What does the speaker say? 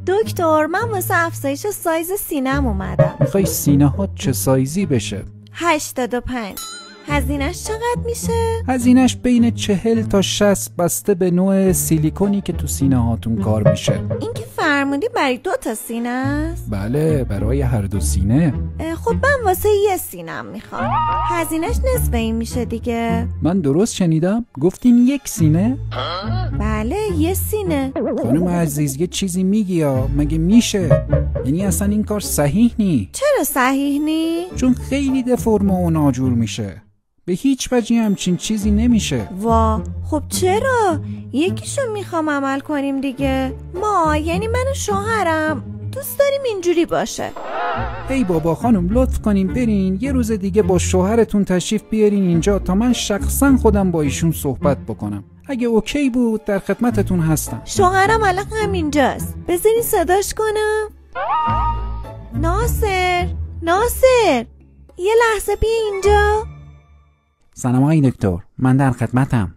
دکتر من واسه افزایش سایز سینم اومدم. میخوای سینه ها چه سایزی بشه؟ 85. هزینه‌اش چقدر میشه؟ هزینه‌اش بین 40 تا 60 بسته به نوع سیلیکونی که تو سینه هاتون کار میشه. این که فرمودی برای 2 تا سینه است؟ بله برای هر دو سینه. خب من واسه یه سینم میخوام. هزینه‌اش نصف این میشه دیگه. من درست شنیدم؟ گفتین یک سینه؟ بله یه سینه. خانم عزیز یه چیزی میگی یا مگه میشه؟ یعنی اصلا این کار صحیح نی. چرا صحیح نی؟ چون خیلی دفرمه و ناجور میشه. به هیچ وجهی همچین چیزی نمیشه. وا خب چرا؟ یکیشو میخوام عمل کنیم دیگه. ما یعنی من و شوهرم دوست داریم اینجوری باشه. ای بابا خانم لطف کنین برین یه روز دیگه با شوهرتون تشریف بیارین اینجا تا من شخصا خودم با ایشون صحبت بکنم. اگه اوکی بود در خدمتتون هستم. شوهرم الان همینجاست. بذارین صداش کنم. ناصر یه لحظه بیا اینجا. سلام آقای دکتر من در خدمتم.